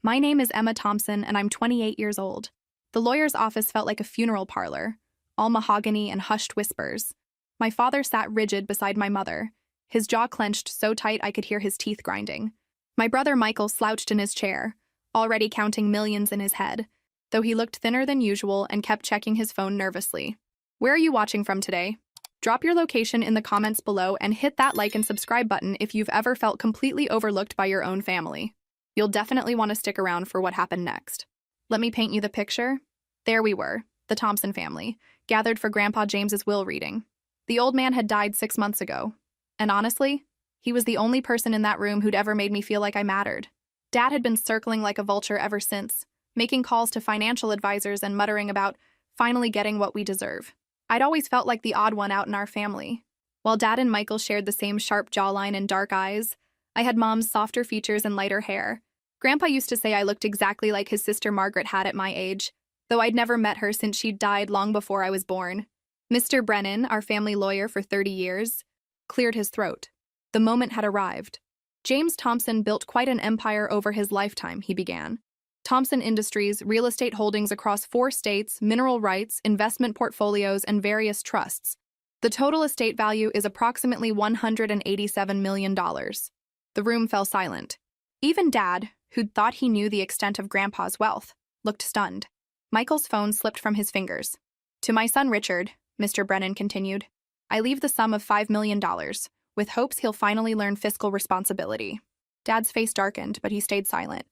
My name is Emma Thompson, and I'm 28 years old. The lawyer's office felt like a funeral parlor, all mahogany and hushed whispers. My father sat rigid beside my mother, his jaw clenched so tight I could hear his teeth grinding. My brother Michael slouched in his chair, already counting millions in his head, though he looked thinner than usual and kept checking his phone nervously. Where are you watching from today? Drop your location in the comments below and hit that like and subscribe button if you've ever felt completely overlooked by your own family. You'll definitely want to stick around for what happened next. Let me paint you the picture. There we were, the Thompson family, gathered for Grandpa James's will reading. The old man had died 6 months ago, and honestly, he was the only person in that room who'd ever made me feel like I mattered. Dad had been circling like a vulture ever since, making calls to financial advisors and muttering about finally getting what we deserve. I'd always felt like the odd one out in our family. While Dad and Michael shared the same sharp jawline and dark eyes, I had Mom's softer features and lighter hair. Grandpa used to say I looked exactly like his sister Margaret had at my age, though I'd never met her since she'd died long before I was born. Mr. Brennan, our family lawyer for 30 years, cleared his throat. The moment had arrived. James Thompson built quite an empire over his lifetime, he began. Thompson Industries, real estate holdings across 4 states, mineral rights, investment portfolios, and various trusts. The total estate value is approximately $187 million. The room fell silent. Even Dad, who'd thought he knew the extent of Grandpa's wealth, looked stunned. Michael's phone slipped from his fingers. To my son Richard, Mr. Brennan continued, I leave the sum of $5 million, with hopes he'll finally learn fiscal responsibility. Dad's face darkened, but he stayed silent.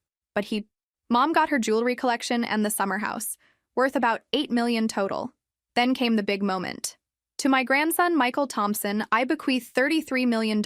Mom got her jewelry collection and the summer house, worth about $8 million total. Then came the big moment. To my grandson, Michael Thompson, I bequeath $33 million,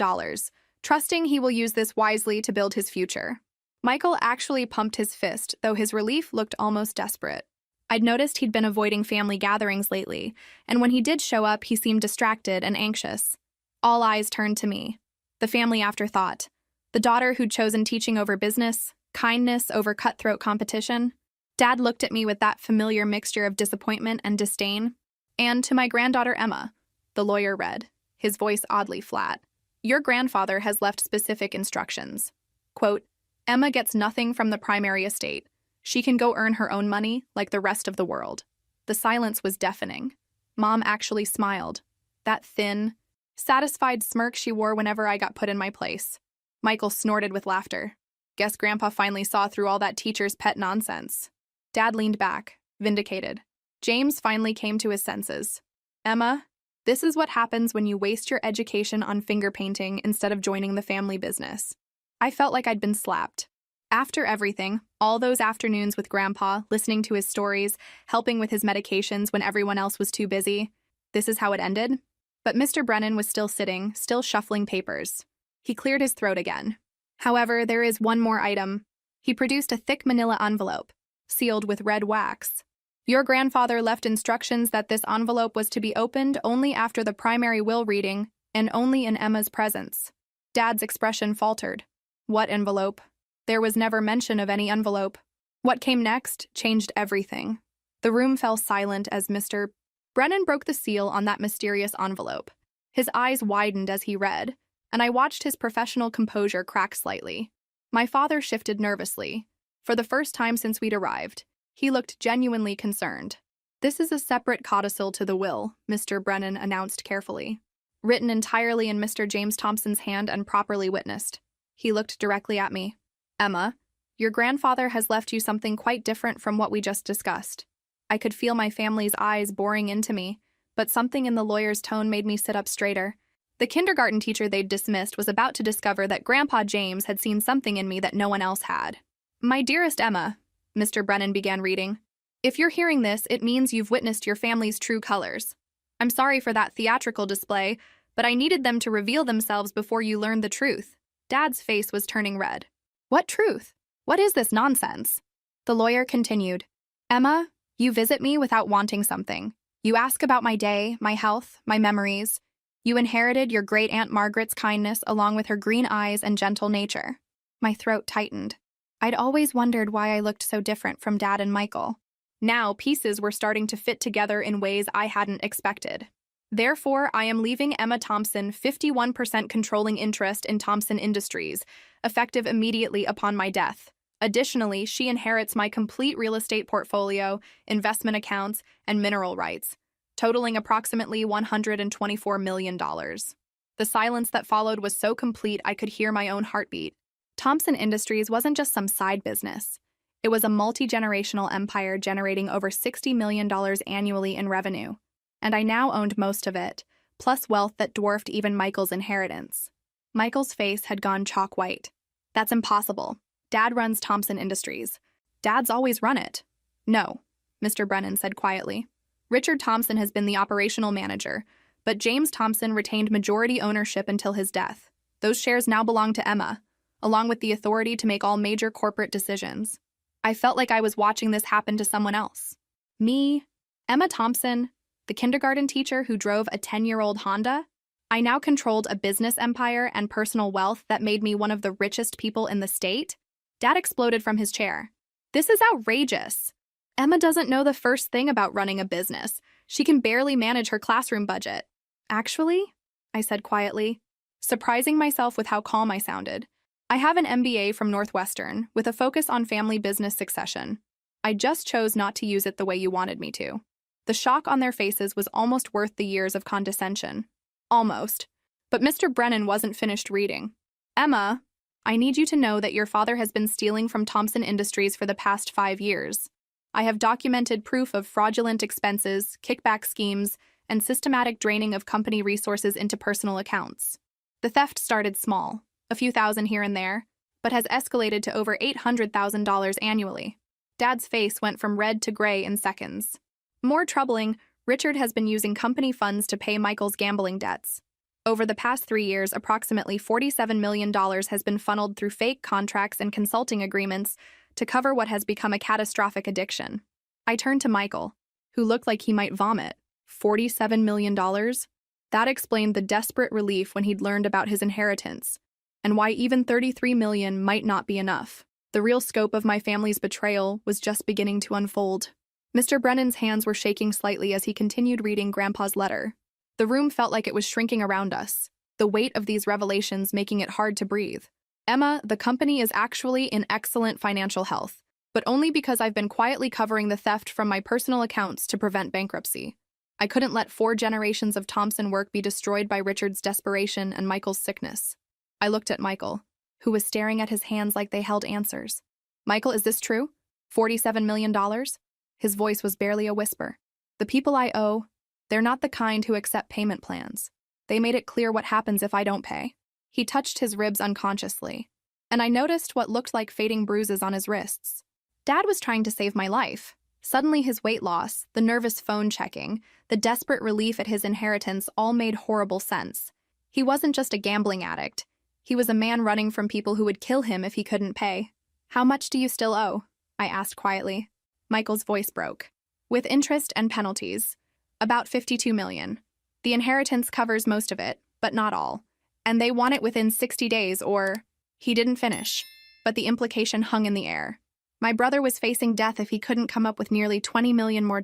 trusting he will use this wisely to build his future. Michael actually pumped his fist, though his relief looked almost desperate. I'd noticed he'd been avoiding family gatherings lately, and when he did show up, he seemed distracted and anxious. All eyes turned to me. The family afterthought. The daughter who'd chosen teaching over business, kindness over cutthroat competition. Dad looked at me with that familiar mixture of disappointment and disdain. And to my granddaughter Emma, the lawyer read, his voice oddly flat. Your grandfather has left specific instructions. Quote, Emma gets nothing from the primary estate. She can go earn her own money like the rest of the world. The silence was deafening. Mom actually smiled. That thin, satisfied smirk she wore whenever I got put in my place. Michael snorted with laughter. Guess Grandpa finally saw through all that teacher's pet nonsense. Dad leaned back, vindicated. James finally came to his senses. Emma, this is what happens when you waste your education on finger painting instead of joining the family business. I felt like I'd been slapped. After everything, all those afternoons with Grandpa, listening to his stories, helping with his medications when everyone else was too busy, this is how it ended? But Mr. Brennan was still sitting, still shuffling papers. He cleared his throat again. However, there is one more item. He produced a thick manila envelope, sealed with red wax. Your grandfather left instructions that this envelope was to be opened only after the primary will reading and only in Emma's presence. Dad's expression faltered. What envelope? There was never mention of any envelope. What came next changed everything. The room fell silent as Mr. Brennan broke the seal on that mysterious envelope. His eyes widened as he read, and I watched his professional composure crack slightly. My father shifted nervously. For the first time since we'd arrived, he looked genuinely concerned. This is a separate codicil to the will, Mr. Brennan announced carefully. Written entirely in Mr. James Thompson's hand and properly witnessed. He looked directly at me. Emma, your grandfather has left you something quite different from what we just discussed. I could feel my family's eyes boring into me, but something in the lawyer's tone made me sit up straighter. The kindergarten teacher they'd dismissed was about to discover that Grandpa James had seen something in me that no one else had. My dearest Emma, Mr. Brennan began reading. If you're hearing this, it means you've witnessed your family's true colors. I'm sorry for that theatrical display, but I needed them to reveal themselves before you learned the truth. Dad's face was turning red. What truth? What is this nonsense? The lawyer continued. Emma, you visit me without wanting something. You ask about my day, my health, my memories. You inherited your great-aunt Margaret's kindness along with her green eyes and gentle nature. My throat tightened. I'd always wondered why I looked so different from Dad and Michael. Now pieces were starting to fit together in ways I hadn't expected. Therefore, I am leaving Emma Thompson 51% controlling interest in Thompson Industries, effective immediately upon my death, Additionally, she inherits my complete real estate portfolio, investment accounts, and mineral rights, totaling approximately $124 million. The silence that followed was so complete I could hear my own heartbeat. Thompson Industries wasn't just some side business. It was a multi-generational empire generating over $60 million annually in revenue. And I now owned most of it, plus wealth that dwarfed even Michael's inheritance. Michael's face had gone chalk white. That's impossible. Dad runs Thompson Industries. Dad's always run it. No, Mr. Brennan said quietly. Richard Thompson has been the operational manager, but James Thompson retained majority ownership until his death. Those shares now belong to Emma, along with the authority to make all major corporate decisions. I felt like I was watching this happen to someone else. Me, Emma Thompson, the kindergarten teacher who drove a 10-year-old Honda. I now controlled a business empire and personal wealth that made me one of the richest people in the state. Dad exploded from his chair. This is outrageous. Emma doesn't know the first thing about running a business. She can barely manage her classroom budget. Actually, I said quietly, surprising myself with how calm I sounded. I have an MBA from Northwestern with a focus on family business succession. I just chose not to use it the way you wanted me to. The shock on their faces was almost worth the years of condescension. Almost. But Mr. Brennan wasn't finished reading. Emma, I need you to know that your father has been stealing from Thompson Industries for the past 5 years. I have documented proof of fraudulent expenses, kickback schemes, and systematic draining of company resources into personal accounts. The theft started small, a few thousand here and there, but has escalated to over $800,000 annually. Dad's face went from red to gray in seconds. More troubling, Richard has been using company funds to pay Michael's gambling debts. Over the past 3 years, approximately $47 million has been funneled through fake contracts and consulting agreements to cover what has become a catastrophic addiction. I turned to Michael, who looked like he might vomit. $47 million? That explained the desperate relief when he'd learned about his inheritance, and why even $33 million might not be enough. The real scope of my family's betrayal was just beginning to unfold. Mr. Brennan's hands were shaking slightly as he continued reading Grandpa's letter. The room felt like it was shrinking around us, the weight of these revelations making it hard to breathe. Emma, the company is actually in excellent financial health, but only because I've been quietly covering the theft from my personal accounts to prevent bankruptcy. I couldn't let 4 generations of Thompson work be destroyed by Richard's desperation and Michael's sickness. I looked at Michael, who was staring at his hands like they held answers. Michael, is this true? $47 million? His voice was barely a whisper. The people I owe, they're not the kind who accept payment plans. They made it clear what happens if I don't pay. He touched his ribs unconsciously, and I noticed what looked like fading bruises on his wrists. Dad was trying to save my life. Suddenly his weight loss, the nervous phone checking, the desperate relief at his inheritance all made horrible sense. He wasn't just a gambling addict. He was a man running from people who would kill him if he couldn't pay. How much do you still owe? I asked quietly. Michael's voice broke. With interest and penalties. About $52 million. The inheritance covers most of it, but not all. And they want it within 60 days or... He didn't finish, but the implication hung in the air. My brother was facing death if he couldn't come up with nearly $20 million more.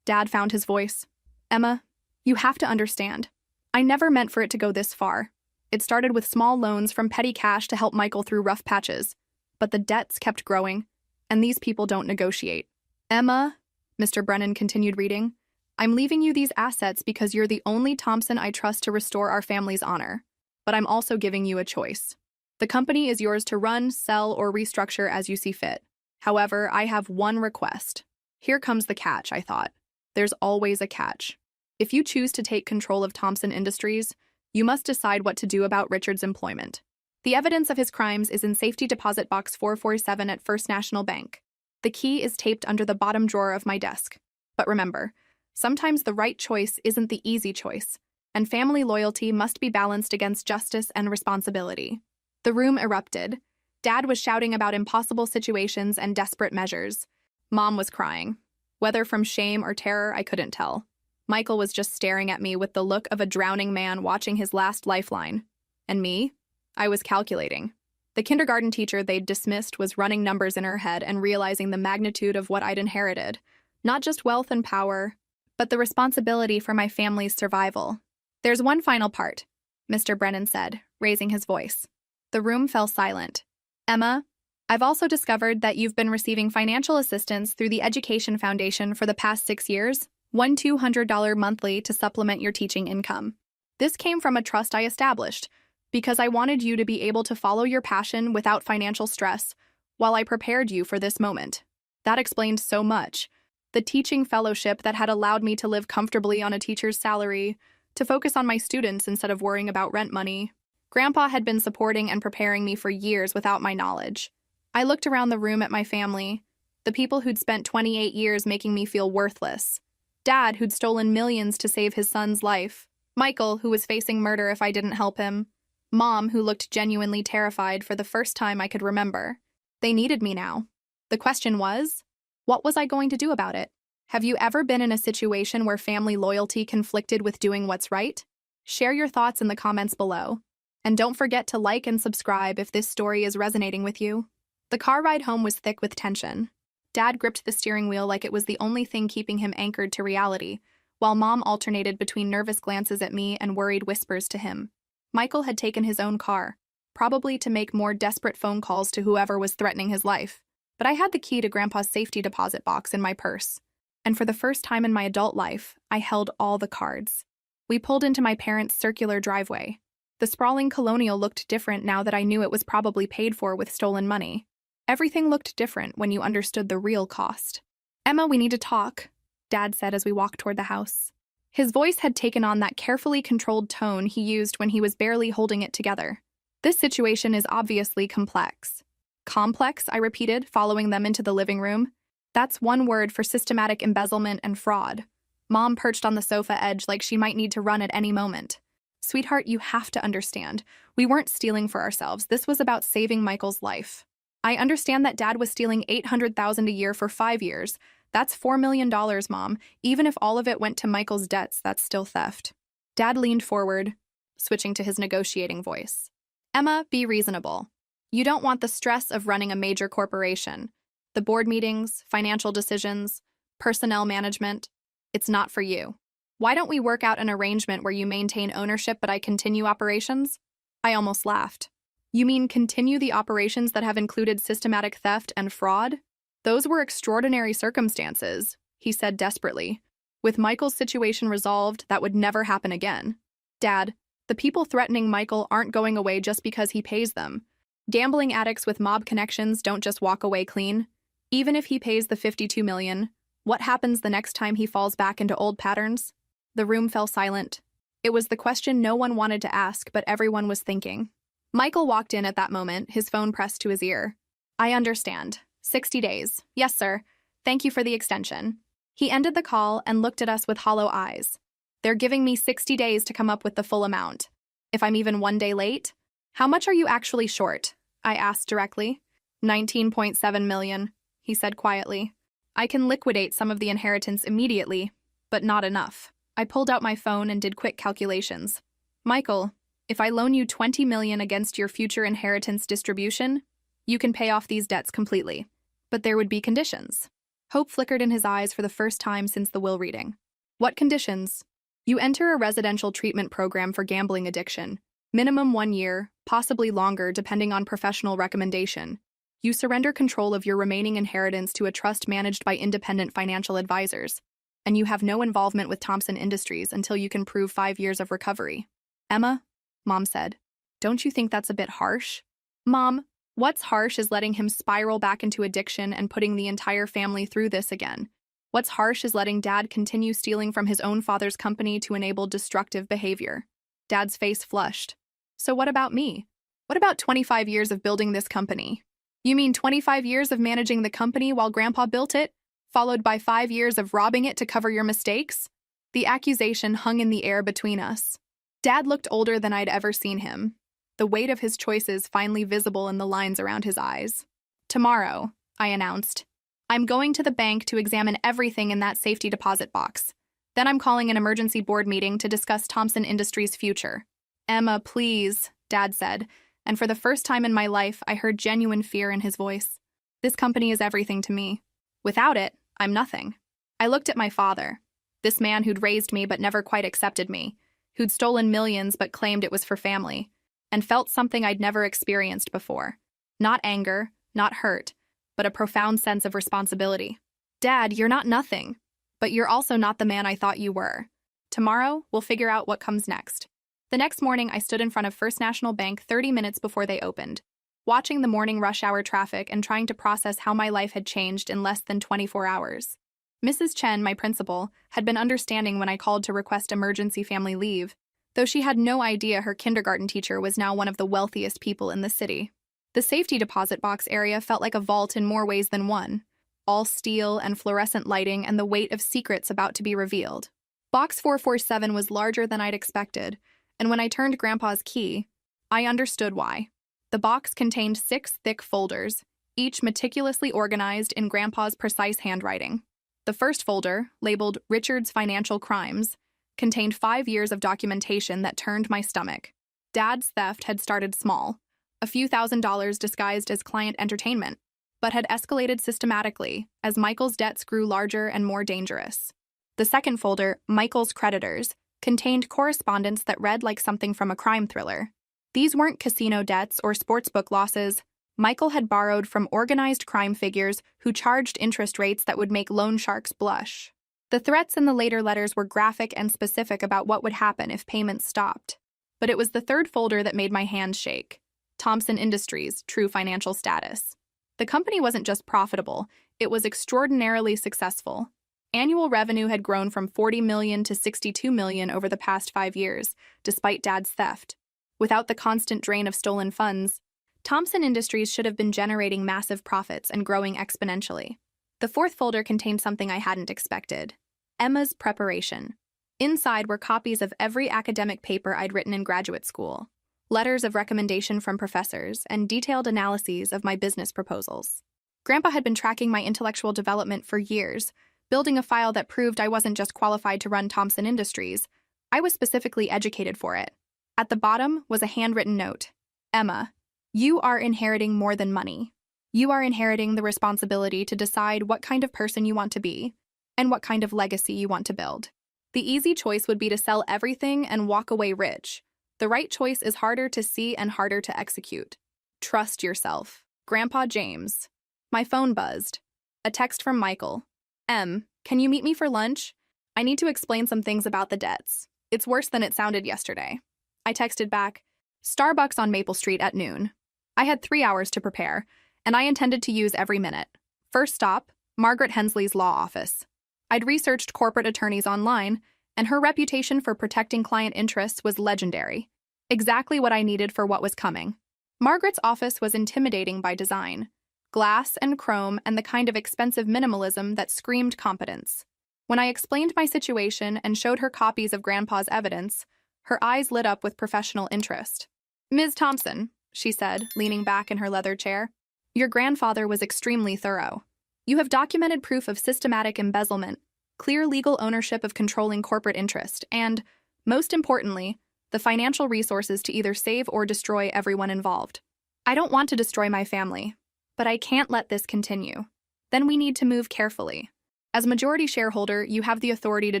Dad found his voice. Emma, you have to understand. I never meant for it to go this far. It started with small loans from petty cash to help Michael through rough patches. But the debts kept growing, and these people don't negotiate. Emma, Mr. Brennan continued reading, I'm leaving you these assets because you're the only Thompson I trust to restore our family's honor. But I'm also giving you a choice. The company is yours to run, sell, or restructure as you see fit. However, I have one request. Here comes the catch, I thought. There's always a catch. If you choose to take control of Thompson Industries, you must decide what to do about Richard's employment. The evidence of his crimes is in Safety Deposit Box 447 at First National Bank. The key is taped under the bottom drawer of my desk. But remember, sometimes the right choice isn't the easy choice, and family loyalty must be balanced against justice and responsibility. The room erupted. Dad was shouting about impossible situations and desperate measures. Mom was crying. Whether from shame or terror, I couldn't tell. Michael was just staring at me with the look of a drowning man watching his last lifeline. And me? I was calculating. The kindergarten teacher they'd dismissed was running numbers in her head and realizing the magnitude of what I'd inherited. Not just wealth and power, but the responsibility for my family's survival. There's one final part, Mr. Brennan said, raising his voice. The room fell silent. Emma, I've also discovered that you've been receiving financial assistance through the Education Foundation for the past 6 years, one $200 monthly to supplement your teaching income. This came from a trust I established because I wanted you to be able to follow your passion without financial stress while I prepared you for this moment. That explained so much. The teaching fellowship that had allowed me to live comfortably on a teacher's salary, to focus on my students instead of worrying about rent money. Grandpa had been supporting and preparing me for years without my knowledge. I looked around the room at my family, the people who'd spent 28 years making me feel worthless. Dad, who'd stolen millions to save his son's life. Michael, who was facing murder if I didn't help him. Mom, who looked genuinely terrified for the first time I could remember. They needed me now. The question was, what was I going to do about it? Have you ever been in a situation where family loyalty conflicted with doing what's right? Share your thoughts in the comments below. And don't forget to like and subscribe if this story is resonating with you. The car ride home was thick with tension. Dad gripped the steering wheel like it was the only thing keeping him anchored to reality, while Mom alternated between nervous glances at me and worried whispers to him. Michael had taken his own car, probably to make more desperate phone calls to whoever was threatening his life. But I had the key to Grandpa's safety deposit box in my purse. And for the first time in my adult life, I held all the cards. We pulled into my parents' circular driveway. The sprawling colonial looked different now that I knew it was probably paid for with stolen money. Everything looked different when you understood the real cost. "Emma, we need to talk," Dad said as we walked toward the house. His voice had taken on that carefully controlled tone he used when he was barely holding it together. "This situation is obviously complex." "Complex," I repeated, following them into the living room. "That's one word for systematic embezzlement and fraud." Mom perched on the sofa edge like she might need to run at any moment. "Sweetheart, you have to understand. We weren't stealing for ourselves. This was about saving Michael's life. I understand that Dad was stealing $800,000 a year for 5 years. That's $4 million, Mom. Even if all of it went to Michael's debts, that's still theft." Dad leaned forward, switching to his negotiating voice. "Emma, be reasonable. You don't want the stress of running a major corporation. The board meetings, financial decisions, personnel management. It's not for you. Why don't we work out an arrangement where you maintain ownership but I continue operations?" I almost laughed. "You mean continue the operations that have included systematic theft and fraud?" "Those were extraordinary circumstances," he said desperately. "With Michael's situation resolved, that would never happen again." "Dad, the people threatening Michael aren't going away just because he pays them. Gambling addicts with mob connections don't just walk away clean. Even if he pays the $52 million, what happens the next time he falls back into old patterns?" The room fell silent. It was the question no one wanted to ask, but everyone was thinking. Michael walked in at that moment, his phone pressed to his ear. "I understand. 60 days. Yes, sir. Thank you for the extension." He ended the call and looked at us with hollow eyes. "They're giving me 60 days to come up with the full amount. If I'm even 1 day late?" "How much are you actually short?" I asked directly. $19.7 million, he said quietly. "I can liquidate some of the inheritance immediately, but not enough." I pulled out my phone and did quick calculations. "Michael, if I loan you $20 million against your future inheritance distribution, you can pay off these debts completely. But there would be conditions." Hope flickered in his eyes for the first time since the will reading. "What conditions?" "You enter a residential treatment program for gambling addiction. Minimum 1 year, possibly longer depending on professional recommendation. You surrender control of your remaining inheritance to a trust managed by independent financial advisors. And you have no involvement with Thompson Industries until you can prove 5 years of recovery." "Emma," Mom said, "don't you think that's a bit harsh?" "Mom, what's harsh is letting him spiral back into addiction and putting the entire family through this again. What's harsh is letting Dad continue stealing from his own father's company to enable destructive behavior." Dad's face flushed. "So what about me? What about 25 years of building this company?" "You mean 25 years of managing the company while Grandpa built it, followed by 5 years of robbing it to cover your mistakes?" The accusation hung in the air between us. Dad looked older than I'd ever seen him, the weight of his choices finally visible in the lines around his eyes. "Tomorrow," I announced, "I'm going to the bank to examine everything in that safety deposit box. Then I'm calling an emergency board meeting to discuss Thompson Industries' future." "Emma, please," Dad said, and for the first time in my life, I heard genuine fear in his voice. "This company is everything to me. Without it, I'm nothing." I looked at my father, this man who'd raised me but never quite accepted me, who'd stolen millions but claimed it was for family, and felt something I'd never experienced before. Not anger, not hurt, but a profound sense of responsibility. Dad, you're not nothing, but you're also not the man I thought you were. Tomorrow, we'll figure out what comes next. The next morning, I stood in front of First National Bank 30 minutes before they opened, watching the morning rush hour traffic and trying to process how my life had changed in less than 24 hours. Mrs. Chen, my principal, had been understanding when I called to request emergency family leave, though she had no idea her kindergarten teacher was now one of the wealthiest people in the city. The safety deposit box area felt like a vault in more ways than one, all steel and fluorescent lighting and the weight of secrets about to be revealed. Box 447 was larger than I'd expected, and when I turned Grandpa's key, I understood why. The box contained 6 thick folders, each meticulously organized in Grandpa's precise handwriting. The first folder, labeled Richard's Financial Crimes, contained 5 years of documentation that turned my stomach. Dad's theft had started small, a few $1,000s disguised as client entertainment, but had escalated systematically as Michael's debts grew larger and more dangerous. The second folder, Michael's Creditors, contained correspondence that read like something from a crime thriller. These weren't casino debts or sportsbook losses. Michael had borrowed from organized crime figures who charged interest rates that would make loan sharks blush. The threats in the later letters were graphic and specific about what would happen if payments stopped. But it was the third folder that made my hands shake. Thompson Industries' true financial status. The company wasn't just profitable, it was extraordinarily successful. Annual revenue had grown from $40 million to $62 million over the past 5 years, despite Dad's theft. Without the constant drain of stolen funds, Thompson Industries should have been generating massive profits and growing exponentially. The fourth folder contained something I hadn't expected. Emma's preparation. Inside were copies of every academic paper I'd written in graduate school, letters of recommendation from professors, and detailed analyses of my business proposals. Grandpa had been tracking my intellectual development for years, building a file that proved I wasn't just qualified to run Thompson Industries, I was specifically educated for it. At the bottom was a handwritten note. Emma, you are inheriting more than money. You are inheriting the responsibility to decide what kind of person you want to be and what kind of legacy you want to build. The easy choice would be to sell everything and walk away rich. The right choice is harder to see and harder to execute. Trust yourself. Grandpa James. My phone buzzed. A text from Michael. Can you meet me for lunch? I need to explain some things about the debts. It's worse than it sounded yesterday. I texted back, Starbucks on Maple Street at noon. I had 3 hours to prepare, and I intended to use every minute. First stop, Margaret Hensley's law office. I'd researched corporate attorneys online, and her reputation for protecting client interests was legendary. Exactly what I needed for what was coming. Margaret's office was intimidating by design. Glass and chrome and the kind of expensive minimalism that screamed competence. When I explained my situation and showed her copies of Grandpa's evidence, her eyes lit up with professional interest. Ms. Thompson, she said, leaning back in her leather chair, your grandfather was extremely thorough. You have documented proof of systematic embezzlement, clear legal ownership of controlling corporate interest, and, most importantly, the financial resources to either save or destroy everyone involved. I don't want to destroy my family, but I can't let this continue. Then we need to move carefully. As majority shareholder, you have the authority to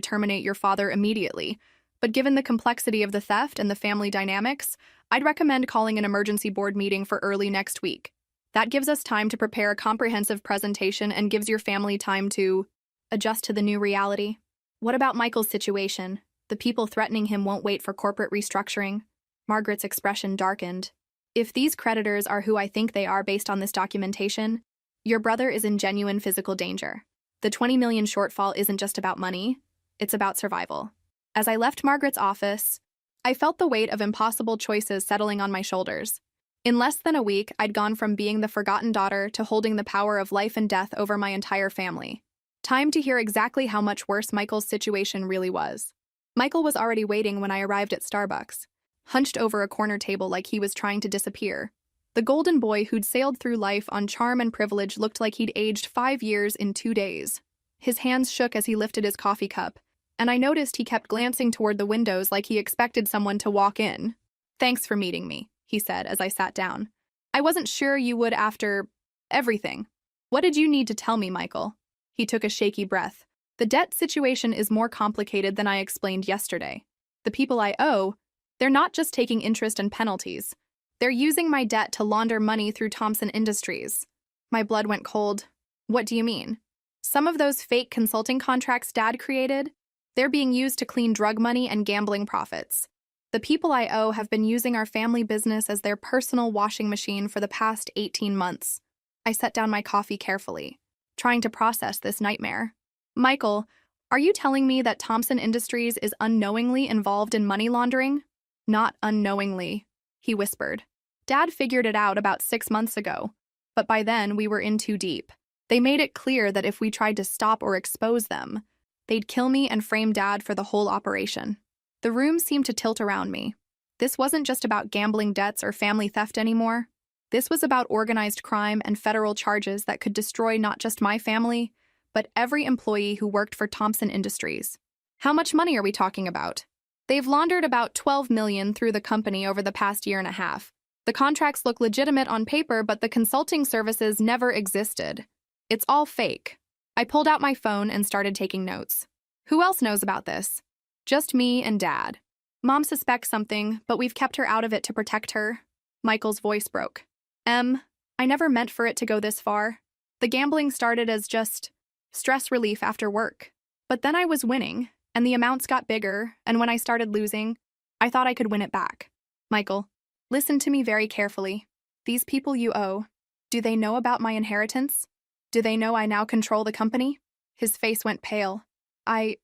terminate your father immediately, but given the complexity of the theft and the family dynamics, I'd recommend calling an emergency board meeting for early next week. That gives us time to prepare a comprehensive presentation and gives your family time to adjust to the new reality. What about Michael's situation? The people threatening him won't wait for corporate restructuring. Margaret's expression darkened. If these creditors are who I think they are based on this documentation, your brother is in genuine physical danger. The $20 million shortfall isn't just about money, it's about survival. As I left Margaret's office, I felt the weight of impossible choices settling on my shoulders. In less than a week, I'd gone from being the forgotten daughter to holding the power of life and death over my entire family. Time to hear exactly how much worse Michael's situation really was. Michael was already waiting when I arrived at Starbucks, hunched over a corner table like he was trying to disappear. The golden boy who'd sailed through life on charm and privilege looked like he'd aged 5 years in 2 days. His hands shook as he lifted his coffee cup, and I noticed he kept glancing toward the windows like he expected someone to walk in. Thanks for meeting me, he said as I sat down. I wasn't sure you would after everything. What did you need to tell me, Michael? He took a shaky breath. The debt situation is more complicated than I explained yesterday. The people I owe, they're not just taking interest and penalties. They're using my debt to launder money through Thompson Industries. My blood went cold. What do you mean? Some of those fake consulting contracts Dad created? They're being used to clean drug money and gambling profits. The people I owe have been using our family business as their personal washing machine for the past 18 months. I set down my coffee carefully, trying to process this nightmare. Michael, are you telling me that Thompson Industries is unknowingly involved in money laundering? Not unknowingly, he whispered. Dad figured it out about 6 months ago, but by then we were in too deep. They made it clear that if we tried to stop or expose them, they'd kill me and frame Dad for the whole operation. The room seemed to tilt around me. This wasn't just about gambling debts or family theft anymore. This was about organized crime and federal charges that could destroy not just my family, but every employee who worked for Thompson Industries. How much money are we talking about? They've laundered about $12 million through the company over the past year and a half. The contracts look legitimate on paper, but the consulting services never existed. It's all fake. I pulled out my phone and started taking notes. Who else knows about this? Just me and Dad. Mom suspects something, but we've kept her out of it to protect her. Michael's voice broke. I never meant for it to go this far. The gambling started as just stress relief after work. But then I was winning, and the amounts got bigger, and when I started losing, I thought I could win it back. Michael, listen to me very carefully. These people you owe, do they know about my inheritance? Do they know I now control the company? His face went pale. I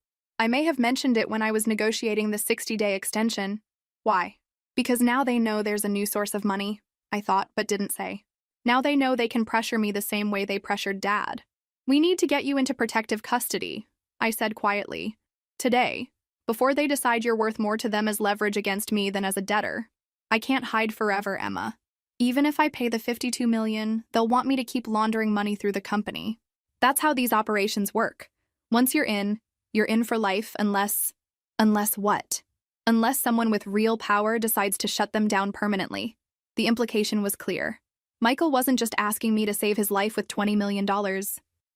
may have mentioned it when I was negotiating the 60-day extension. Why? Because now they know there's a new source of money, I thought, but didn't say. Now they know they can pressure me the same way they pressured Dad. We need to get you into protective custody, I said quietly. Today, before they decide you're worth more to them as leverage against me than as a debtor. I can't hide forever, Emma. Even if I pay the $52 million, they'll want me to keep laundering money through the company. That's how these operations work. Once you're in for life unless what? Unless someone with real power decides to shut them down permanently. The implication was clear. Michael wasn't just asking me to save his life with $20 million.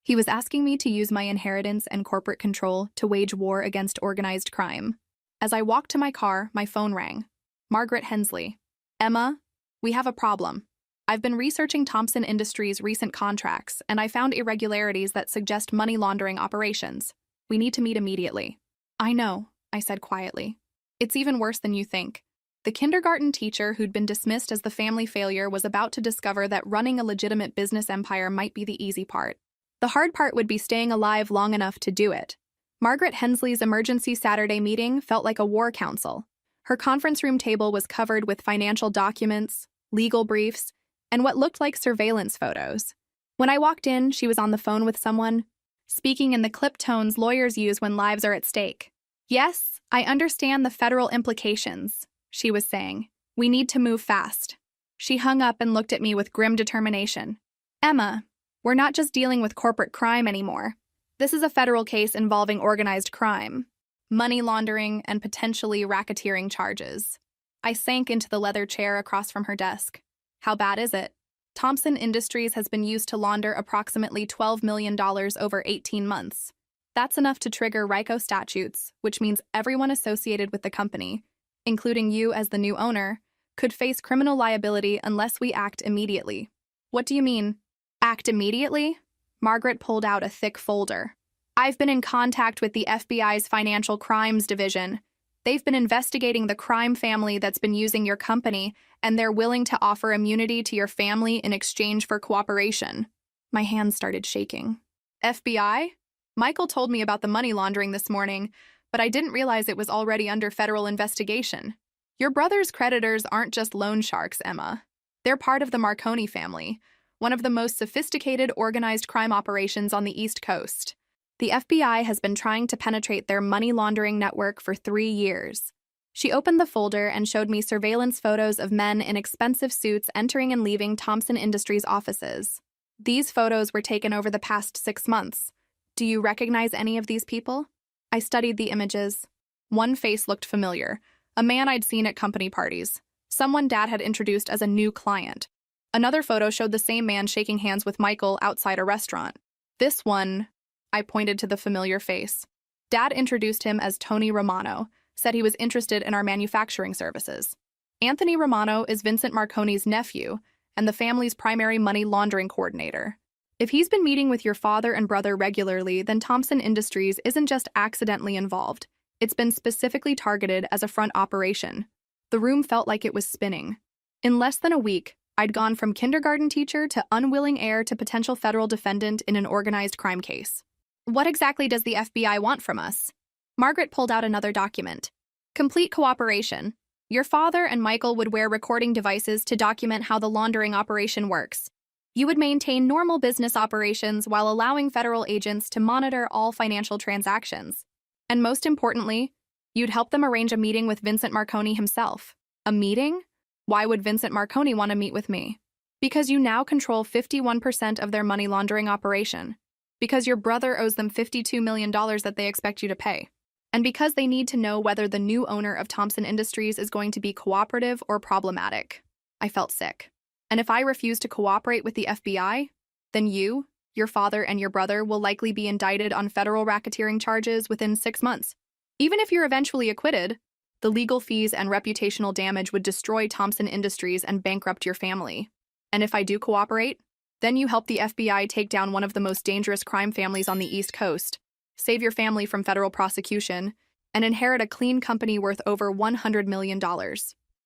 He was asking me to use my inheritance and corporate control to wage war against organized crime. As I walked to my car, my phone rang. Margaret Hensley. Emma, we have a problem. I've been researching Thompson Industries' recent contracts, and I found irregularities that suggest money laundering operations. We need to meet immediately. I know, I said quietly. It's even worse than you think. The kindergarten teacher who'd been dismissed as the family failure was about to discover that running a legitimate business empire might be the easy part. The hard part would be staying alive long enough to do it. Margaret Hensley's emergency Saturday meeting felt like a war council. Her conference room table was covered with financial documents, legal briefs, and what looked like surveillance photos. When I walked in, she was on the phone with someone, speaking in the clipped tones lawyers use when lives are at stake. Yes, I understand the federal implications, she was saying. We need to move fast. She hung up and looked at me with grim determination. Emma, we're not just dealing with corporate crime anymore. This is a federal case involving organized crime, money laundering, and potentially racketeering charges. I sank into the leather chair across from her desk. How bad is it? Thompson Industries has been used to launder approximately $12 million over 18 months. That's enough to trigger RICO statutes, which means everyone associated with the company, including you as the new owner, could face criminal liability unless we act immediately. What do you mean? Act immediately? Margaret pulled out a thick folder. I've been in contact with the FBI's Financial Crimes Division. They've been investigating the crime family that's been using your company, and they're willing to offer immunity to your family in exchange for cooperation. My hands started shaking. FBI? Michael told me about the money laundering this morning, but I didn't realize it was already under federal investigation. Your brother's creditors aren't just loan sharks, Emma. They're part of the Marconi family, one of the most sophisticated organized crime operations on the East Coast. The FBI has been trying to penetrate their money laundering network for 3 years. She opened the folder and showed me surveillance photos of men in expensive suits entering and leaving Thompson Industries offices. These photos were taken over the past 6 months. Do you recognize any of these people? I studied the images. One face looked familiar, a man I'd seen at company parties, someone Dad had introduced as a new client. Another photo showed the same man shaking hands with Michael outside a restaurant. This one, I pointed to the familiar face. Dad introduced him as Tony Romano, said he was interested in our manufacturing services. Anthony Romano is Vincent Marconi's nephew, and the family's primary money laundering coordinator. If he's been meeting with your father and brother regularly, then Thompson Industries isn't just accidentally involved. It's been specifically targeted as a front operation. The room felt like it was spinning. In less than a week, I'd gone from kindergarten teacher to unwilling heir to potential federal defendant in an organized crime case. What exactly does the FBI want from us? Margaret pulled out another document. Complete cooperation. Your father and Michael would wear recording devices to document how the laundering operation works. You would maintain normal business operations while allowing federal agents to monitor all financial transactions. And most importantly, you'd help them arrange a meeting with Vincent Marconi himself. A meeting? Why would Vincent Marconi want to meet with me? Because you now control 51% of their money laundering operation. Because your brother owes them $52 million that they expect you to pay. And because they need to know whether the new owner of Thompson Industries is going to be cooperative or problematic. I felt sick. And if I refuse to cooperate with the FBI, then you, your father, and your brother will likely be indicted on federal racketeering charges within 6 months. Even if you're eventually acquitted, the legal fees and reputational damage would destroy Thompson Industries and bankrupt your family. And if I do cooperate, then you help the FBI take down one of the most dangerous crime families on the East Coast, save your family from federal prosecution, and inherit a clean company worth over $100 million.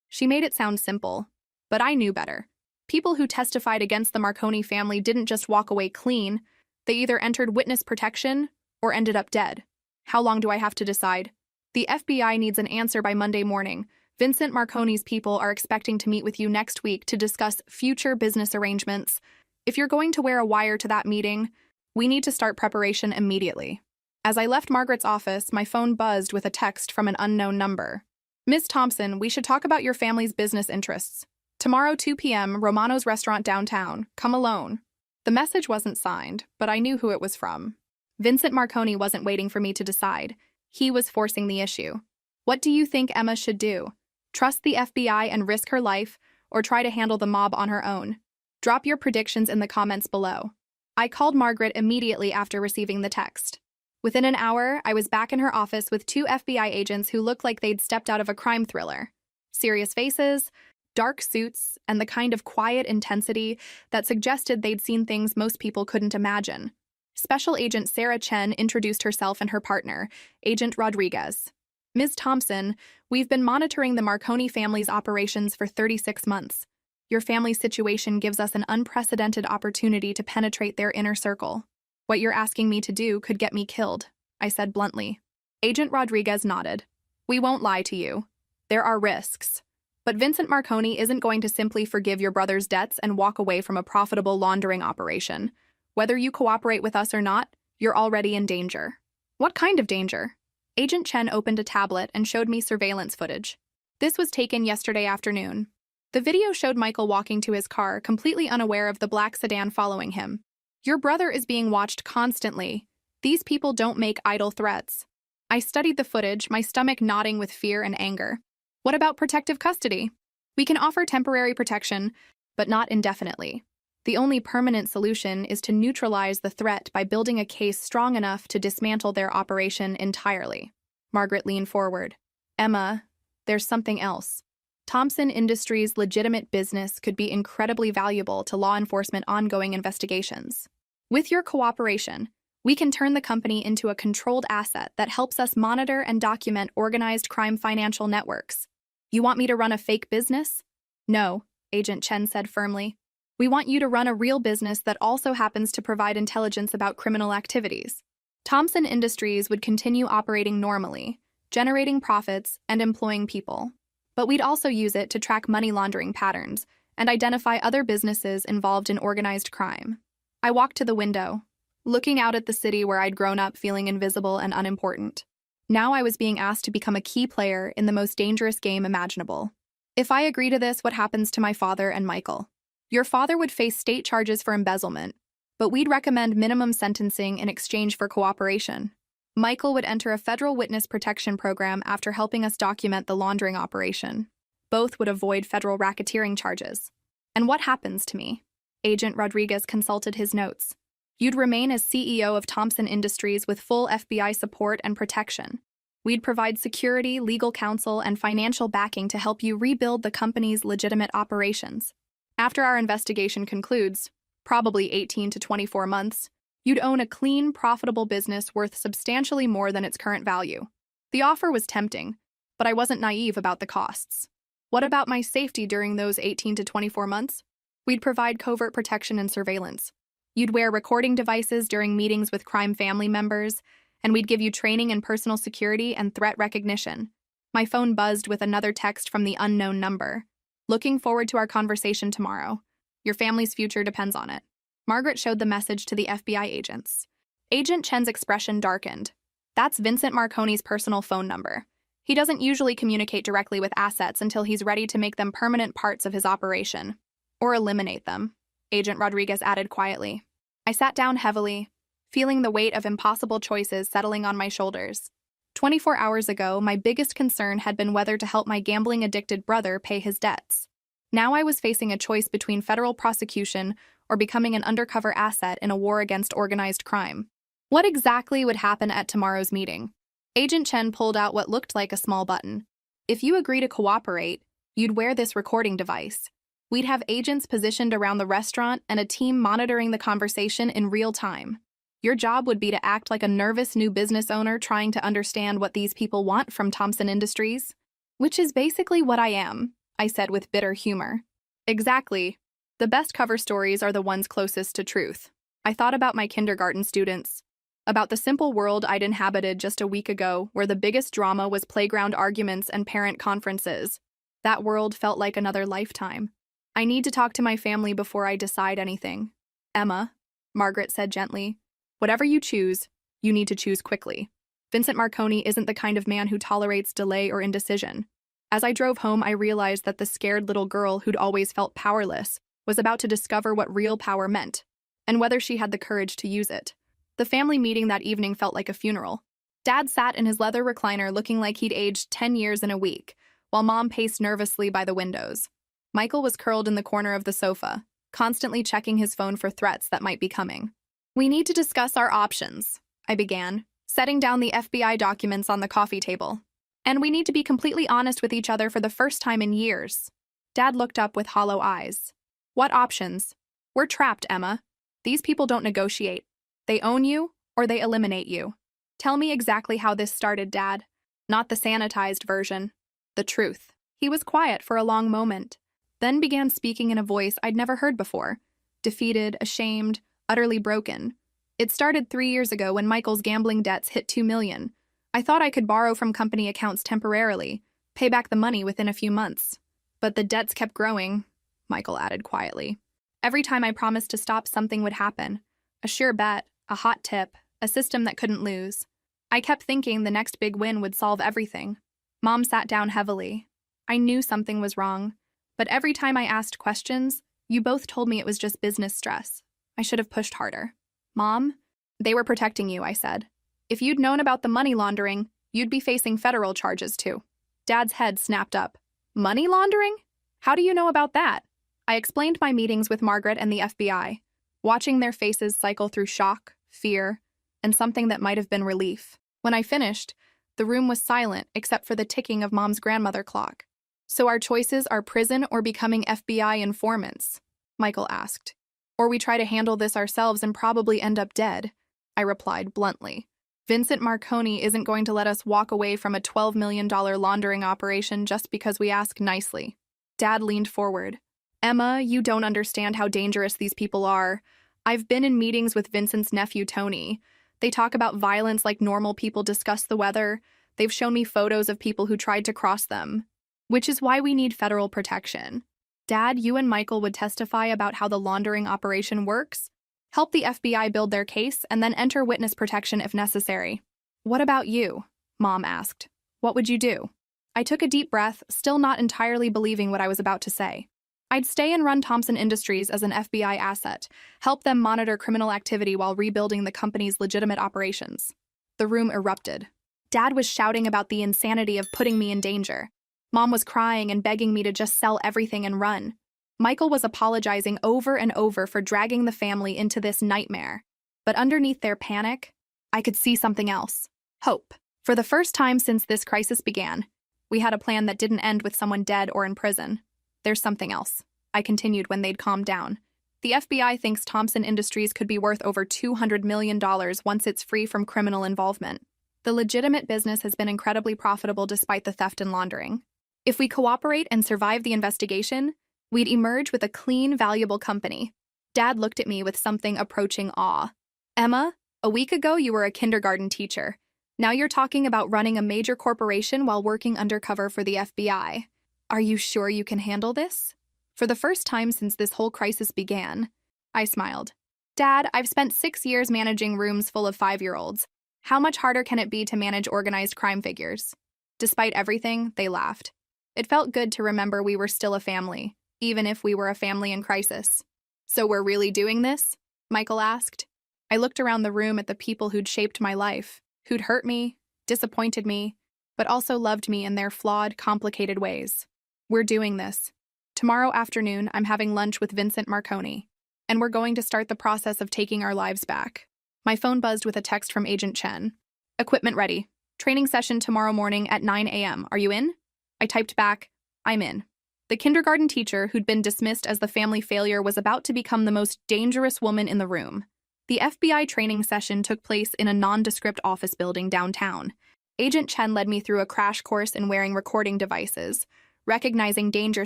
She made it sound simple, but I knew better. People who testified against the Marconi family didn't just walk away clean, they either entered witness protection or ended up dead. How long do I have to decide? The FBI needs an answer by Monday morning. Vincent Marconi's people are expecting to meet with you next week to discuss future business arrangements. If you're going to wear a wire to that meeting, we need to start preparation immediately. As I left Margaret's office, my phone buzzed with a text from an unknown number. Miss Thompson, we should talk about your family's business interests. Tomorrow, 2 p.m., Romano's restaurant downtown. Come alone. The message wasn't signed, but I knew who it was from. Vincent Marconi wasn't waiting for me to decide. He was forcing the issue. What do you think Emma should do? Trust the FBI and risk her life, or try to handle the mob on her own? Drop your predictions in the comments below. I called Margaret immediately after receiving the text. Within an hour, I was back in her office with 2 FBI agents who looked like they'd stepped out of a crime thriller. Serious faces, dark suits, and the kind of quiet intensity that suggested they'd seen things most people couldn't imagine. Special Agent Sarah Chen introduced herself and her partner, Agent Rodriguez. Ms. Thompson, we've been monitoring the Marconi family's operations for 36 months. Your family's situation gives us an unprecedented opportunity to penetrate their inner circle. What you're asking me to do could get me killed, I said bluntly. Agent Rodriguez nodded. We won't lie to you. There are risks. But Vincent Marconi isn't going to simply forgive your brother's debts and walk away from a profitable laundering operation. Whether you cooperate with us or not, you're already in danger. What kind of danger? Agent Chen opened a tablet and showed me surveillance footage. This was taken yesterday afternoon. The video showed Michael walking to his car, completely unaware of the black sedan following him. Your brother is being watched constantly. These people don't make idle threats. I studied the footage, my stomach knotting with fear and anger. What about protective custody? We can offer temporary protection, but not indefinitely. The only permanent solution is to neutralize the threat by building a case strong enough to dismantle their operation entirely. Margaret leaned forward. Emma, there's something else. Thompson Industries' legitimate business could be incredibly valuable to law enforcement ongoing investigations. With your cooperation, we can turn the company into a controlled asset that helps us monitor and document organized crime financial networks. You want me to run a fake business? No, Agent Chen said firmly. We want you to run a real business that also happens to provide intelligence about criminal activities. Thompson Industries would continue operating normally, generating profits and employing people. But we'd also use it to track money laundering patterns and identify other businesses involved in organized crime. I walked to the window, looking out at the city where I'd grown up feeling invisible and unimportant. Now I was being asked to become a key player in the most dangerous game imaginable. If I agree to this, what happens to my father and Michael? Your father would face state charges for embezzlement, but we'd recommend minimum sentencing in exchange for cooperation. Michael would enter a federal witness protection program after helping us document the laundering operation. Both would avoid federal racketeering charges. And what happens to me? Agent Rodriguez consulted his notes. You'd remain as CEO of Thompson Industries with full FBI support and protection. We'd provide security, legal counsel, and financial backing to help you rebuild the company's legitimate operations. After our investigation concludes, probably 18 to 24 months, you'd own a clean, profitable business worth substantially more than its current value. The offer was tempting, but I wasn't naive about the costs. What about my safety during those 18 to 24 months? We'd provide covert protection and surveillance. You'd wear recording devices during meetings with crime family members, and we'd give you training in personal security and threat recognition. My phone buzzed with another text from the unknown number. Looking forward to our conversation tomorrow. Your family's future depends on it. Margaret showed the message to the FBI agents. Agent Chen's expression darkened. That's Vincent Marconi's personal phone number. He doesn't usually communicate directly with assets until he's ready to make them permanent parts of his operation. Or eliminate them, Agent Rodriguez added quietly. I sat down heavily, feeling the weight of impossible choices settling on my shoulders. 24 hours ago, my biggest concern had been whether to help my gambling-addicted brother pay his debts. Now I was facing a choice between federal prosecution or becoming an undercover asset in a war against organized crime. What exactly would happen at tomorrow's meeting? Agent Chen pulled out what looked like a small button. If you agree to cooperate, you'd wear this recording device. We'd have agents positioned around the restaurant and a team monitoring the conversation in real time. Your job would be to act like a nervous new business owner trying to understand what these people want from Thompson Industries. Which is basically what I am, I said with bitter humor. Exactly. The best cover stories are the ones closest to truth. I thought about my kindergarten students, about the simple world I'd inhabited just a week ago where the biggest drama was playground arguments and parent conferences. That world felt like another lifetime. I need to talk to my family before I decide anything. Emma, Margaret said gently, whatever you choose, you need to choose quickly. Vincent Marconi isn't the kind of man who tolerates delay or indecision. As I drove home, I realized that the scared little girl who'd always felt powerless was about to discover what real power meant, and whether she had the courage to use it. The family meeting that evening felt like a funeral. Dad sat in his leather recliner looking like he'd aged 10 years in a week, while Mom paced nervously by the windows. Michael was curled in the corner of the sofa, constantly checking his phone for threats that might be coming. We need to discuss our options, I began, setting down the FBI documents on the coffee table. And we need to be completely honest with each other for the first time in years. Dad looked up with hollow eyes. What options? We're trapped, Emma. These people don't negotiate. They own you, or they eliminate you. Tell me exactly how this started, Dad. Not the sanitized version. The truth. He was quiet for a long moment, then began speaking in a voice I'd never heard before. Defeated, ashamed, utterly broken. It started 3 years ago when Michael's gambling debts hit $2 million. I thought I could borrow from company accounts temporarily, pay back the money within a few months. But the debts kept growing, Michael added quietly. Every time I promised to stop, something would happen. A sure bet, a hot tip, a system that couldn't lose. I kept thinking the next big win would solve everything. Mom sat down heavily. I knew something was wrong. But every time I asked questions, you both told me it was just business stress. I should have pushed harder. Mom, they were protecting you, I said. If you'd known about the money laundering, you'd be facing federal charges too. Dad's head snapped up. Money laundering? How do you know about that? I explained my meetings with Margaret and the FBI, watching their faces cycle through shock, fear, and something that might have been relief. When I finished, the room was silent except for the ticking of Mom's grandmother clock. So our choices are prison or becoming FBI informants? Michael asked. Or we try to handle this ourselves and probably end up dead, I replied bluntly. Vincent Marconi isn't going to let us walk away from a $12 million laundering operation just because we ask nicely. Dad leaned forward. Emma, you don't understand how dangerous these people are. I've been in meetings with Vincent's nephew, Tony. They talk about violence like normal people discuss the weather. They've shown me photos of people who tried to cross them. Which is why we need federal protection. Dad, you and Michael would testify about how the laundering operation works, help the FBI build their case, and then enter witness protection if necessary. What about you? Mom asked. What would you do? I took a deep breath, still not entirely believing what I was about to say. I'd stay and run Thompson Industries as an FBI asset, help them monitor criminal activity while rebuilding the company's legitimate operations. The room erupted. Dad was shouting about the insanity of putting me in danger. Mom was crying and begging me to just sell everything and run. Michael was apologizing over and over for dragging the family into this nightmare. But underneath their panic, I could see something else. Hope. For the first time since this crisis began, we had a plan that didn't end with someone dead or in prison. There's something else. I continued when they'd calmed down. The FBI thinks Thompson Industries could be worth over $200 million once it's free from criminal involvement. The legitimate business has been incredibly profitable despite the theft and laundering. If we cooperate and survive the investigation, we'd emerge with a clean, valuable company. Dad looked at me with something approaching awe. Emma, a week ago you were a kindergarten teacher. Now you're talking about running a major corporation while working undercover for the FBI. Are you sure you can handle this? For the first time since this whole crisis began, I smiled. Dad, I've spent 6 years managing rooms full of 5-year-olds. How much harder can it be to manage organized crime figures? Despite everything, they laughed. It felt good to remember we were still a family, even if we were a family in crisis. So we're really doing this? Michael asked. I looked around the room at the people who'd shaped my life, who'd hurt me, disappointed me, but also loved me in their flawed, complicated ways. We're doing this. Tomorrow afternoon, I'm having lunch with Vincent Marconi, and we're going to start the process of taking our lives back. My phone buzzed with a text from Agent Chen. Equipment ready. Training session tomorrow morning at 9 a.m. Are you in? I typed back, I'm in. The kindergarten teacher who'd been dismissed as the family failure was about to become the most dangerous woman in the room. The FBI training session took place in a nondescript office building downtown. Agent Chen led me through a crash course in wearing recording devices, recognizing danger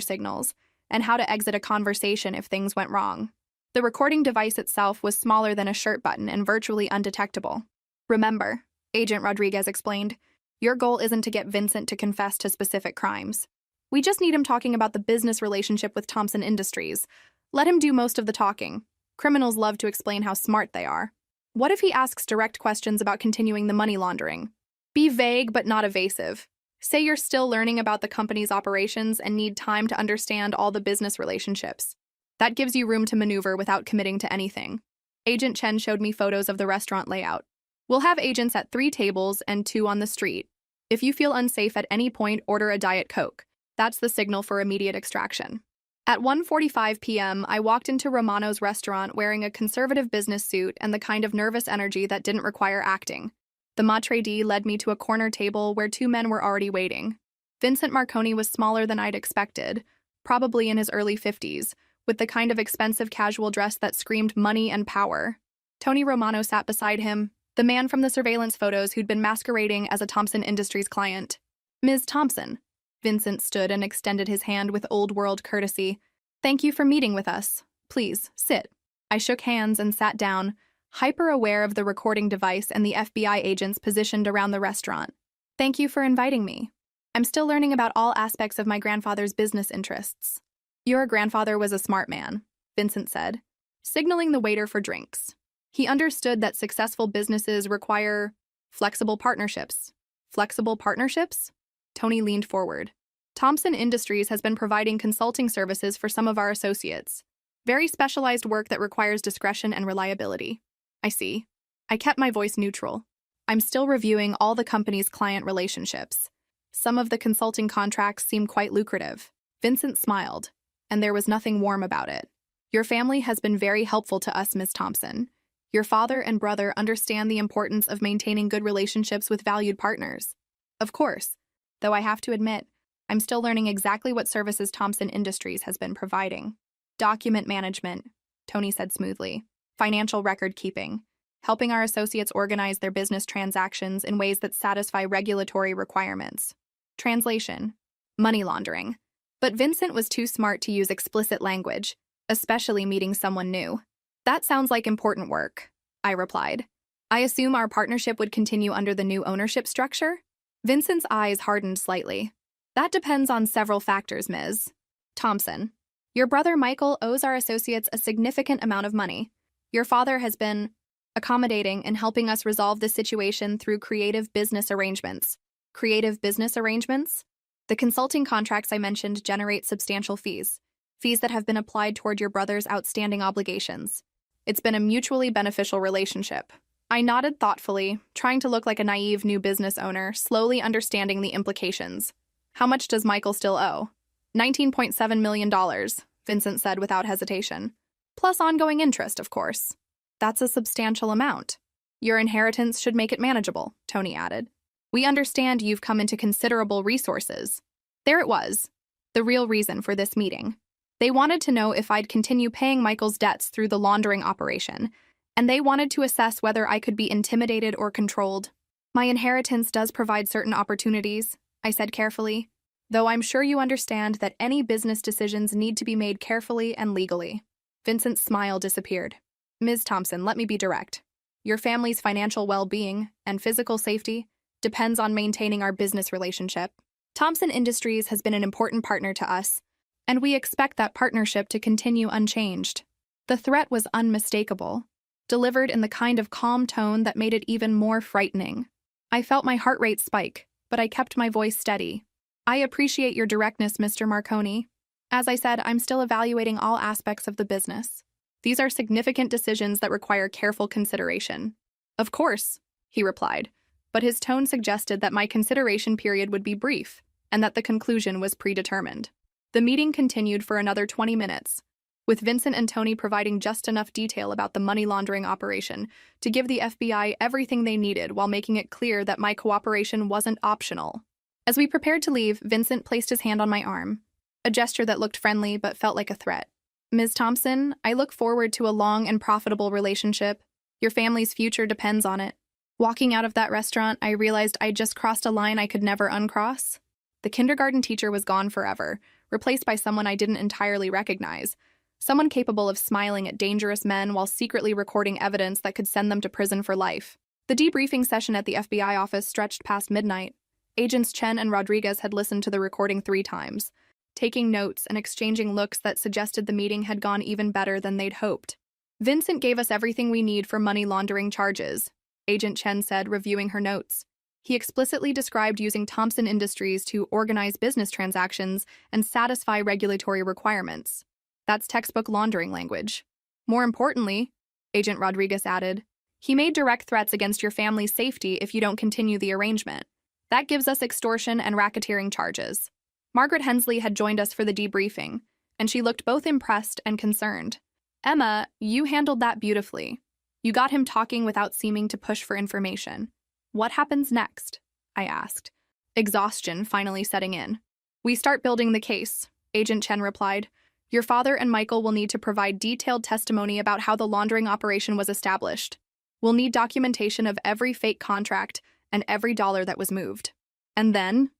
signals, and how to exit a conversation if things went wrong. The recording device itself was smaller than a shirt button and virtually undetectable. Remember, Agent Rodriguez explained, your goal isn't to get Vincent to confess to specific crimes. We just need him talking about the business relationship with Thompson Industries. Let him do most of the talking. Criminals love to explain how smart they are. What if he asks direct questions about continuing the money laundering? Be vague but not evasive. Say you're still learning about the company's operations and need time to understand all the business relationships. That gives you room to maneuver without committing to anything. Agent Chen showed me photos of the restaurant layout. We'll have agents at 3 tables and 2 on the street. If you feel unsafe at any point, order a Diet Coke. That's the signal for immediate extraction. At 1:45 p.m., I walked into Romano's restaurant wearing a conservative business suit and the kind of nervous energy that didn't require acting. The maitre d' led me to a corner table where 2 men were already waiting. Vincent Marconi was smaller than I'd expected, probably in his early 50s, with the kind of expensive casual dress that screamed money and power. Tony Romano sat beside him, the man from the surveillance photos who'd been masquerading as a Thompson Industries client. Ms. Thompson. Vincent stood and extended his hand with old-world courtesy. Thank you for meeting with us. Please, sit. I shook hands and sat down, hyper-aware of the recording device and the FBI agents positioned around the restaurant. Thank you for inviting me. I'm still learning about all aspects of my grandfather's business interests. Your grandfather was a smart man, Vincent said, signaling the waiter for drinks. He understood that successful businesses require flexible partnerships. Flexible partnerships? Tony leaned forward. Thompson Industries has been providing consulting services for some of our associates. Very specialized work that requires discretion and reliability. I see. I kept my voice neutral. I'm still reviewing all the company's client relationships. Some of the consulting contracts seem quite lucrative. Vincent smiled, and there was nothing warm about it. Your family has been very helpful to us, Ms. Thompson. Your father and brother understand the importance of maintaining good relationships with valued partners. Of course, though I have to admit, I'm still learning exactly what services Thompson Industries has been providing. Document management, Tony said smoothly. Financial record keeping, helping our associates organize their business transactions in ways that satisfy regulatory requirements. Translation, money laundering. But Vincent was too smart to use explicit language, especially meeting someone new. That sounds like important work, I replied. I assume our partnership would continue under the new ownership structure? Vincent's eyes hardened slightly. That depends on several factors, Ms. Thompson. Your brother Michael owes our associates a significant amount of money. Your father has been accommodating and helping us resolve the situation through creative business arrangements. Creative business arrangements? The consulting contracts I mentioned generate substantial fees that have been applied toward your brother's outstanding obligations. It's been a mutually beneficial relationship. I nodded thoughtfully, trying to look like a naive new business owner, slowly understanding the implications. How much does Michael still owe? $19.7 million, Vincent said without hesitation. Plus ongoing interest, of course. That's a substantial amount. Your inheritance should make it manageable, Tony added. We understand you've come into considerable resources. There it was, the real reason for this meeting. They wanted to know if I'd continue paying Michael's debts through the laundering operation, and they wanted to assess whether I could be intimidated or controlled. My inheritance does provide certain opportunities, I said carefully, though I'm sure you understand that any business decisions need to be made carefully and legally. Vincent's smile disappeared. Ms. Thompson, let me be direct. Your family's financial well-being and physical safety depends on maintaining our business relationship. Thompson Industries has been an important partner to us, and we expect that partnership to continue unchanged. The threat was unmistakable, delivered in the kind of calm tone that made it even more frightening. I felt my heart rate spike, but I kept my voice steady. I appreciate your directness, Mr. Marconi. As I said, I'm still evaluating all aspects of the business. These are significant decisions that require careful consideration. Of course, he replied, but his tone suggested that my consideration period would be brief and that the conclusion was predetermined. The meeting continued for another 20 minutes, with Vincent and Tony providing just enough detail about the money laundering operation to give the FBI everything they needed while making it clear that my cooperation wasn't optional. As we prepared to leave, Vincent placed his hand on my arm, a gesture that looked friendly but felt like a threat. Ms. Thompson, I look forward to a long and profitable relationship. Your family's future depends on it. Walking out of that restaurant, I realized I'd just crossed a line I could never uncross. The kindergarten teacher was gone forever, replaced by someone I didn't entirely recognize, someone capable of smiling at dangerous men while secretly recording evidence that could send them to prison for life. The debriefing session at the FBI office stretched past midnight. Agents Chen and Rodriguez had listened to the recording 3 times, taking notes and exchanging looks that suggested the meeting had gone even better than they'd hoped. Vincent gave us everything we need for money laundering charges, Agent Chen said, reviewing her notes. He explicitly described using Thompson Industries to organize business transactions and satisfy regulatory requirements. That's textbook laundering language. More importantly, Agent Rodriguez added, he made direct threats against your family's safety if you don't continue the arrangement. That gives us extortion and racketeering charges. Margaret Hensley had joined us for the debriefing, and she looked both impressed and concerned. Emma, you handled that beautifully. You got him talking without seeming to push for information. What happens next? I asked, exhaustion finally setting in. We start building the case, Agent Chen replied. Your father and Michael will need to provide detailed testimony about how the laundering operation was established. We'll need documentation of every fake contract and every dollar that was moved. And then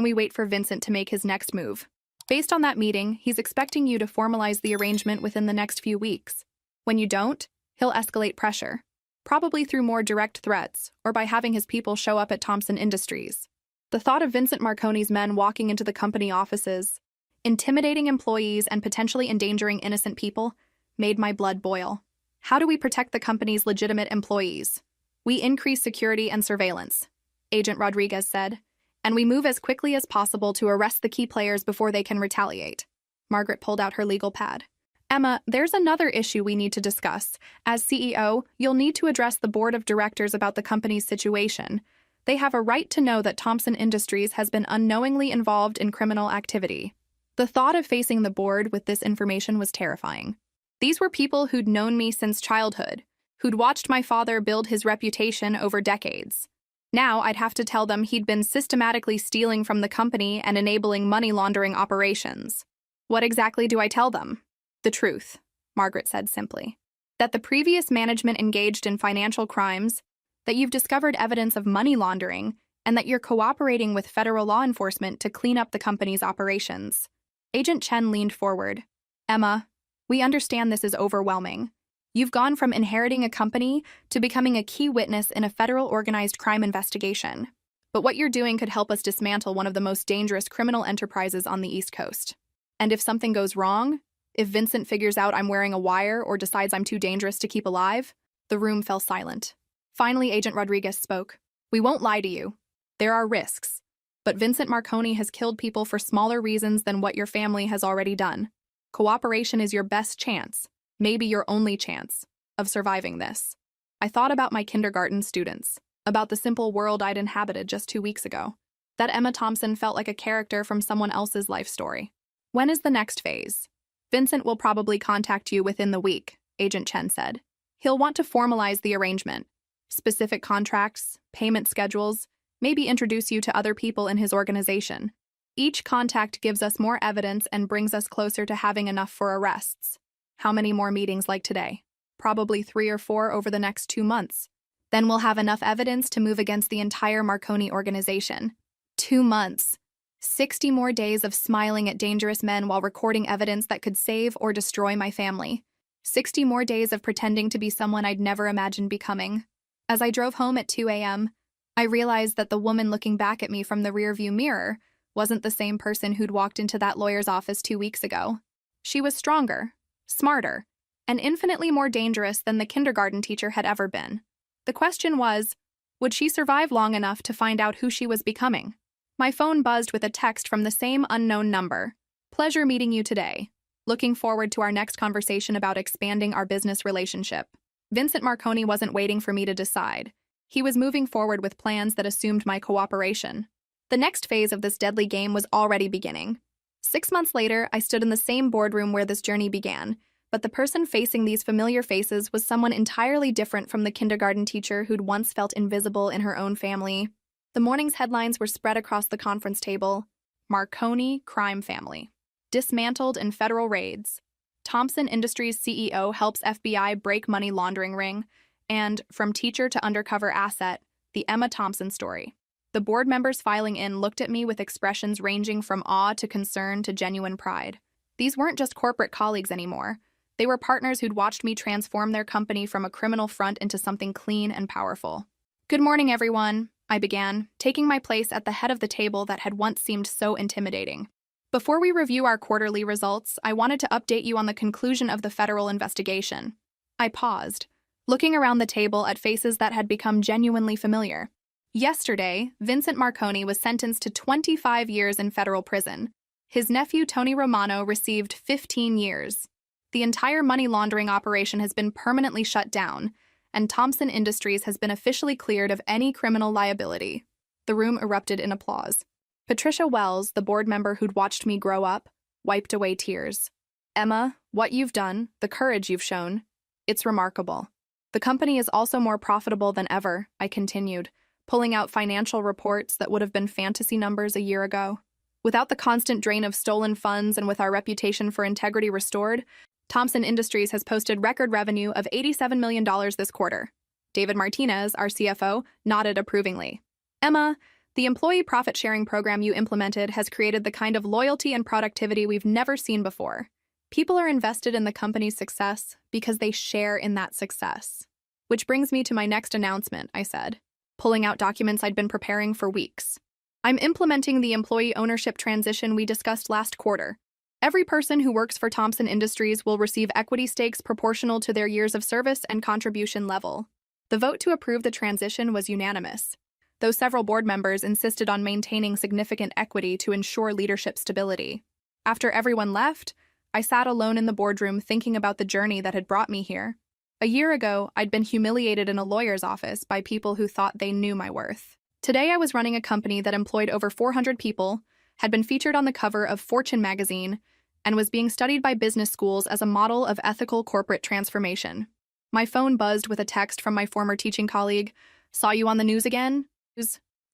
we wait for Vincent to make his next move. Based on that meeting, he's expecting you to formalize the arrangement within the next few weeks. When you don't, he'll escalate pressure, probably through more direct threats or by having his people show up at Thompson Industries. The thought of Vincent Marconi's men walking into the company offices, intimidating employees and potentially endangering innocent people, made my blood boil. How do we protect the company's legitimate employees? We increase security and surveillance, Agent Rodriguez said, and we move as quickly as possible to arrest the key players before they can retaliate. Margaret pulled out her legal pad. Emma, there's another issue we need to discuss. As CEO, you'll need to address the board of directors about the company's situation. They have a right to know that Thompson Industries has been unknowingly involved in criminal activity. The thought of facing the board with this information was terrifying. These were people who'd known me since childhood, who'd watched my father build his reputation over decades. Now I'd have to tell them he'd been systematically stealing from the company and enabling money laundering operations. What exactly do I tell them? The truth, Margaret said simply. That the previous management engaged in financial crimes, that you've discovered evidence of money laundering, and that you're cooperating with federal law enforcement to clean up the company's operations. Agent Chen leaned forward. Emma, we understand this is overwhelming. You've gone from inheriting a company to becoming a key witness in a federal organized crime investigation. But what you're doing could help us dismantle one of the most dangerous criminal enterprises on the East Coast. And if something goes wrong, if Vincent figures out I'm wearing a wire or decides I'm too dangerous to keep alive, the room fell silent. Finally, Agent Rodriguez spoke. We won't lie to you. There are risks. But Vincent Marconi has killed people for smaller reasons than what your family has already done. Cooperation is your best chance, maybe your only chance, of surviving this. I thought about my kindergarten students, about the simple world I'd inhabited just 2 weeks ago. That Emma Thompson felt like a character from someone else's life story. When is the next phase? Vincent will probably contact you within the week, Agent Chen said. He'll want to formalize the arrangement. Specific contracts, payment schedules, maybe introduce you to other people in his organization. Each contact gives us more evidence and brings us closer to having enough for arrests. How many more meetings like today? Probably 3 or 4 over the next 2 months. Then we'll have enough evidence to move against the entire Marconi organization. 2 months. 60 more days of smiling at dangerous men while recording evidence that could save or destroy my family. 60 more days of pretending to be someone I'd never imagined becoming. As I drove home at 2 a.m., I realized that the woman looking back at me from the rearview mirror wasn't the same person who'd walked into that lawyer's office 2 weeks ago. She was stronger, smarter, and infinitely more dangerous than the kindergarten teacher had ever been. The question was, would she survive long enough to find out who she was becoming? My phone buzzed with a text from the same unknown number. Pleasure meeting you today. Looking forward to our next conversation about expanding our business relationship. Vincent Marconi wasn't waiting for me to decide. He was moving forward with plans that assumed my cooperation. The next phase of this deadly game was already beginning. 6 months later, I stood in the same boardroom where this journey began, but the person facing these familiar faces was someone entirely different from the kindergarten teacher who'd once felt invisible in her own family. The morning's headlines were spread across the conference table. Marconi crime family. Dismantled in federal raids. Thompson Industries CEO helps FBI break money laundering ring. And from teacher to undercover asset, the Emma Thompson story. The board members filing in looked at me with expressions ranging from awe to concern to genuine pride. These weren't just corporate colleagues anymore. They were partners who'd watched me transform their company from a criminal front into something clean and powerful. Good morning, everyone, I began, taking my place at the head of the table that had once seemed so intimidating. Before we review our quarterly results, I wanted to update you on the conclusion of the federal investigation. I paused, looking around the table at faces that had become genuinely familiar. Yesterday, Vincent Marconi was sentenced to 25 years in federal prison. His nephew, Tony Romano, received 15 years. The entire money laundering operation has been permanently shut down, and Thompson Industries has been officially cleared of any criminal liability. The room erupted in applause. Patricia Wells, the board member who'd watched me grow up, wiped away tears. Emma, what you've done, the courage you've shown, it's remarkable. The company is also more profitable than ever, I continued, pulling out financial reports that would have been fantasy numbers a year ago. Without the constant drain of stolen funds and with our reputation for integrity restored, Thompson Industries has posted record revenue of $87 million this quarter. David Martinez, our CFO, nodded approvingly. Emma, the employee profit-sharing program you implemented has created the kind of loyalty and productivity we've never seen before. People are invested in the company's success because they share in that success. Which brings me to my next announcement, I said, pulling out documents I'd been preparing for weeks. I'm implementing the employee ownership transition we discussed last quarter. Every person who works for Thompson Industries will receive equity stakes proportional to their years of service and contribution level. The vote to approve the transition was unanimous, though several board members insisted on maintaining significant equity to ensure leadership stability. After everyone left, I sat alone in the boardroom thinking about the journey that had brought me here. A year ago, I'd been humiliated in a lawyer's office by people who thought they knew my worth. Today, I was running a company that employed over 400 people, had been featured on the cover of Fortune magazine, and was being studied by business schools as a model of ethical corporate transformation. My phone buzzed with a text from my former teaching colleague. Saw you on the news again?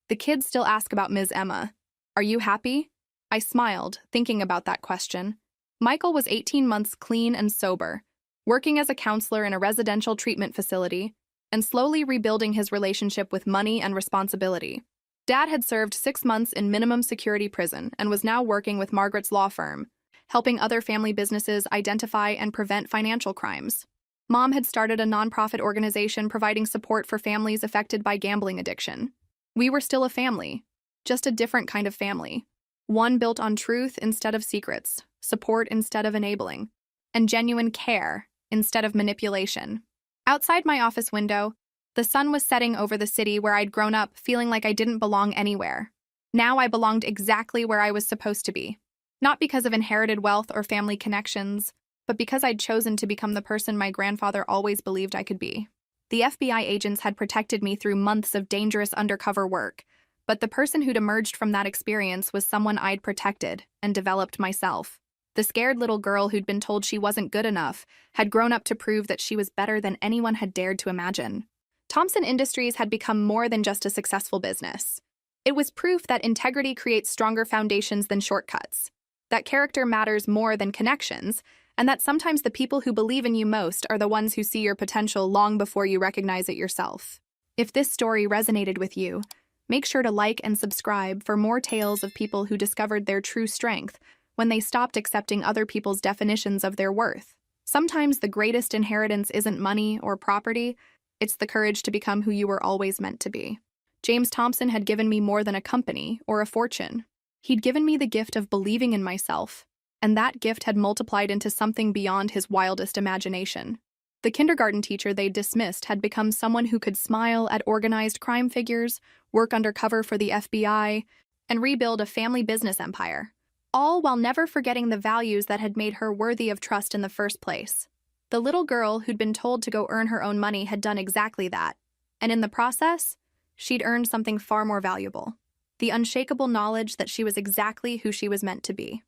The kids still ask about Ms. Emma. Are you happy? I smiled, thinking about that question. Michael was 18 months clean and sober, working as a counselor in a residential treatment facility, and slowly rebuilding his relationship with money and responsibility. Dad had served 6 months in minimum security prison and was now working with Margaret's law firm, helping other family businesses identify and prevent financial crimes. Mom had started a nonprofit organization providing support for families affected by gambling addiction. We were still a family, just a different kind of family. One built on truth instead of secrets, support instead of enabling, and genuine care instead of manipulation. Outside my office window, the sun was setting over the city where I'd grown up, feeling like I didn't belong anywhere. Now I belonged exactly where I was supposed to be. Not because of inherited wealth or family connections, but because I'd chosen to become the person my grandfather always believed I could be. The FBI agents had protected me through months of dangerous undercover work, but the person who'd emerged from that experience was someone I'd protected and developed myself. The scared little girl who'd been told she wasn't good enough had grown up to prove that she was better than anyone had dared to imagine. Thompson Industries had become more than just a successful business. It was proof that integrity creates stronger foundations than shortcuts, that character matters more than connections, and that sometimes the people who believe in you most are the ones who see your potential long before you recognize it yourself. If this story resonated with you, make sure to like and subscribe for more tales of people who discovered their true strength when they stopped accepting other people's definitions of their worth. Sometimes the greatest inheritance isn't money or property, it's the courage to become who you were always meant to be. James Thompson had given me more than a company or a fortune. He'd given me the gift of believing in myself, and that gift had multiplied into something beyond his wildest imagination. The kindergarten teacher they dismissed had become someone who could smile at organized crime figures, work undercover for the FBI, and rebuild a family business empire, all while never forgetting the values that had made her worthy of trust in the first place. The little girl who'd been told to go earn her own money had done exactly that, and in the process, she'd earned something far more valuable: the unshakable knowledge that she was exactly who she was meant to be.